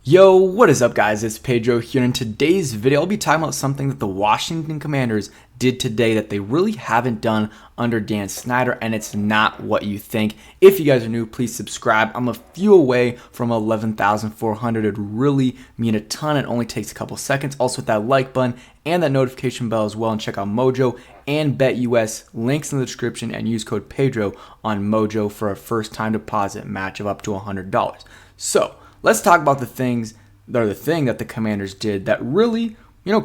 Yo, what is up guys? It's Pedro here. In today's video, I'll be talking about something that the Washington Commanders did today that they really haven't done under Dan Snyder, and it's not what you think. If you guys are new, please subscribe. I'm a few away from 11,400. It'd really mean a ton. It only takes a couple seconds. Also hit that like button and that notification bell as well, and check out Mojo and BetUS. Links in the description, and use code Pedro on Mojo for a first time deposit match of up to $100. So let's talk about the thing that the Commanders did that really,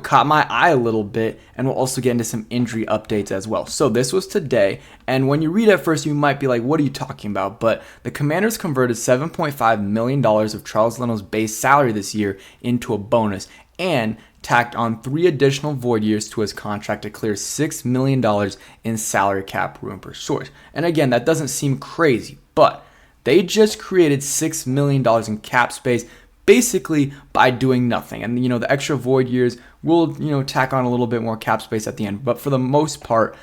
caught my eye a little bit, and we'll also get into some injury updates as well. So this was today, and when you read it at first, you might be like, what are you talking about? But the Commanders converted $7.5 million of Charles Leno's base salary this year into a bonus, and tacked on 3 additional void years to his contract to clear $6 million in salary cap room per source. And again, that doesn't seem crazy, but they just created $6 million in cap space basically by doing nothing. And, the extra void years will, tack on a little bit more cap space at the end. But for the most part,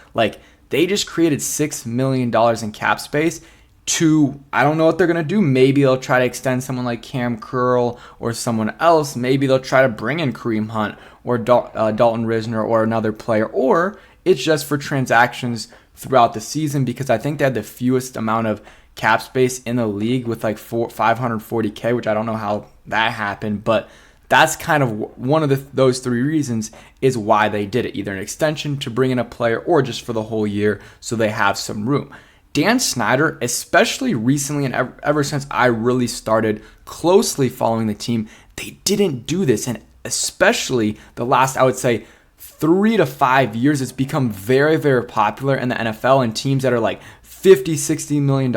they just created $6 million in cap space to, I don't know what they're going to do. Maybe they'll try to extend someone like Cam Curl or someone else. Maybe they'll try to bring in Kareem Hunt or Dalton Risner or another player. Or it's just for transactions throughout the season, because I think they had the fewest amount of cap space in the league with like 540K, which I don't know how that happened, but that's kind of one of those 3 reasons is why they did it. Either an extension to bring in a player or just for the whole year so they have some room. Dan Snyder, especially recently and ever since I really started closely following the team, they didn't do this. And especially the last, I would say, 3 to 5 years, it's become very, very popular in the NFL, and teams that are like $50-60 million,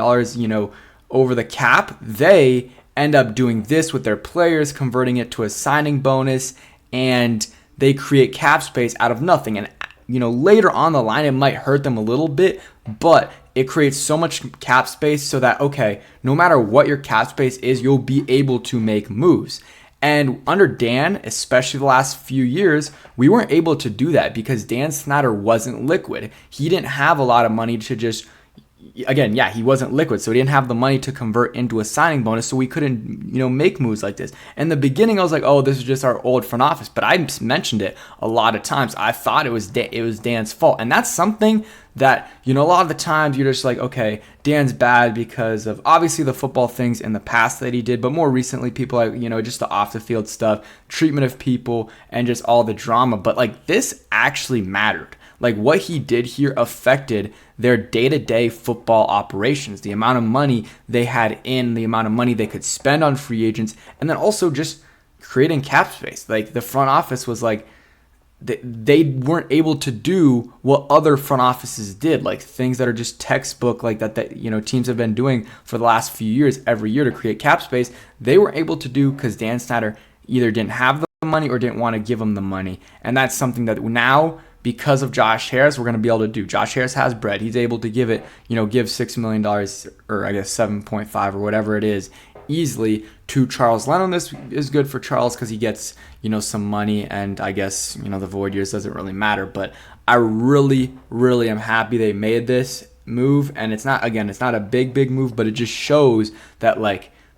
over the cap, they end up doing this with their players, converting it to a signing bonus, and they create cap space out of nothing. And, later on the line, it might hurt them a little bit, but it creates so much cap space so that, okay, no matter what your cap space is, you'll be able to make moves. And under Dan, especially the last few years, we weren't able to do that because Dan Snyder wasn't liquid. He didn't have a lot of money to just, again, he wasn't liquid, so he didn't have the money to convert into a signing bonus, so we couldn't, make moves like this. In the beginning, I was like, oh, this is just our old front office, but I mentioned it a lot of times. I thought it was Dan's fault, and that's something that, a lot of the times you're just like, okay, Dan's bad because of obviously the football things in the past that he did, but more recently people like, just the off the field stuff, treatment of people, and just all the drama. But this actually mattered. What he did here affected their day-to-day football operations, the amount of money they had in, the amount of money they could spend on free agents, and then also just creating cap space. The front office was they weren't able to do what other front offices did, things that are just textbook, that teams have been doing for the last few years every year to create cap space. They were able to do because Dan Snyder either didn't have the money or didn't want to give them the money. And that's something that now, because of Josh Harris, we're going to be able to do. Josh Harris has bread. He's able to give $6 million, or I guess 7.5 or whatever it is, easily to Charles Leno. This is good for Charles because he gets, some money, and I guess, the void years doesn't really matter. But I really, really am happy they made this move. And it's not a big move, but it just shows that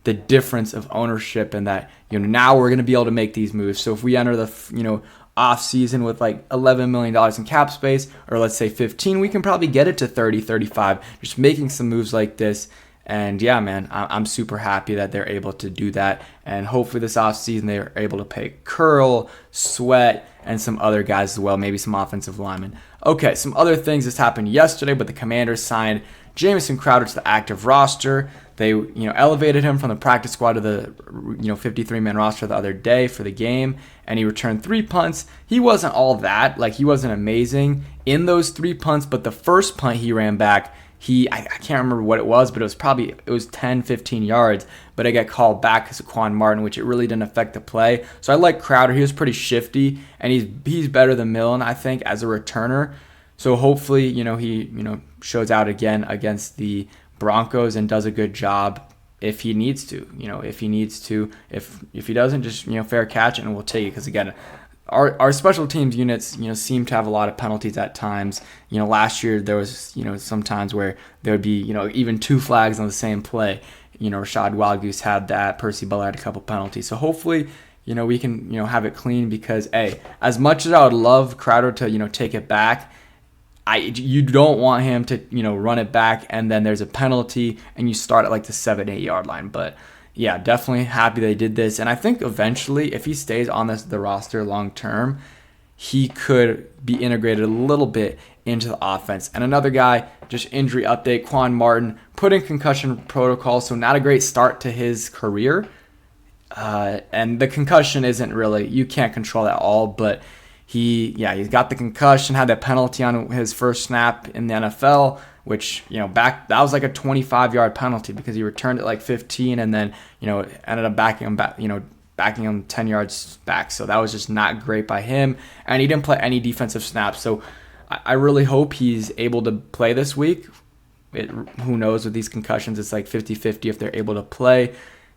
the difference of ownership, and that, now we're going to be able to make these moves. So if we enter the, off season with $11 million in cap space, or let's say 15, we can probably get it to 30, 35, just making some moves like this. And yeah, man, I'm super happy that they're able to do that. And hopefully this offseason they're able to pay Curl, Sweat, and some other guys as well, maybe some offensive linemen. Okay, some other things. This happened yesterday, but the Commanders signed Jamison Crowder to the active roster. They, elevated him from the practice squad to the, 53-man roster the other day for the game, and he returned 3 punts. He wasn't all that, he wasn't amazing in those 3 punts, but the first punt he ran back, I can't remember what it was, but it was 10, 15 yards, but it got called back because of Quan Martin, which it really didn't affect the play. So I like Crowder. He was pretty shifty, and he's better than Millen, I think, as a returner. So hopefully, he, shows out again against the Broncos and does a good job if he needs to. If he doesn't, just, fair catch it, and we'll take it. Because again, our special teams units, seem to have a lot of penalties at times. Last year there was, some times where there would be, even 2 flags on the same play. Rashad Wildgoose had that. Percy Butler had a couple penalties. So hopefully, we can, have it clean because, hey, as much as I would love Crowder to, take it back, you don't want him to, run it back and then there's a penalty and you start at like the 7-8 yard line. But yeah, definitely happy they did this. And I think eventually, if he stays on the roster long term, he could be integrated a little bit into the offense. And another guy, just injury update, Quan Martin, put in concussion protocol, so not a great start to his career. And the concussion isn't really, you can't control that all, but he's got the concussion, had that penalty on his first snap in the NFL, which, that was like a 25-yard penalty because he returned it like 15 and then, ended up backing him 10 yards back. So that was just not great by him. And he didn't play any defensive snaps. So I really hope he's able to play this week. Who knows with these concussions, it's like 50-50 if they're able to play.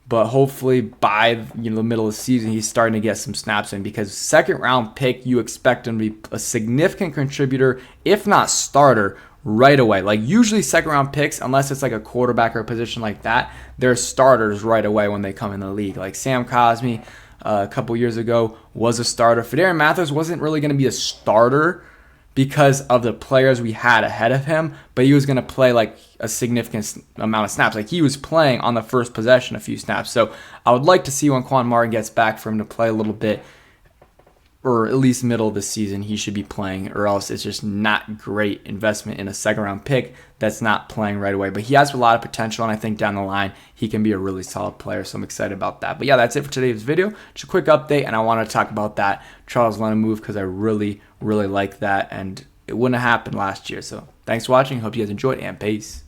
But hopefully by the middle of the season, he's starting to get some snaps in because second round pick, you expect him to be a significant contributor, if not starter, right away. Like usually second round picks, unless it's like a quarterback or a position like that, they're starters right away when they come in the league. Like Sam Cosmi a couple years ago was a starter. Phidarian Mathis wasn't really going to be a starter because of the players we had ahead of him, but he was going to play like a significant amount of snaps. Like he was playing on the first possession a few snaps. So I would like to see when Quan Martin gets back for him to play a little bit, or at least middle of the season he should be playing, or else it's just not great investment in a second round pick that's not playing right away. But he has a lot of potential, and I think down the line he can be a really solid player, so I'm excited about that. But yeah, that's it for today's video. Just a quick update, and I want to talk about that Charles Leno move because I really like that, and it wouldn't have happened last year. So thanks for watching. Hope you guys enjoyed, and peace.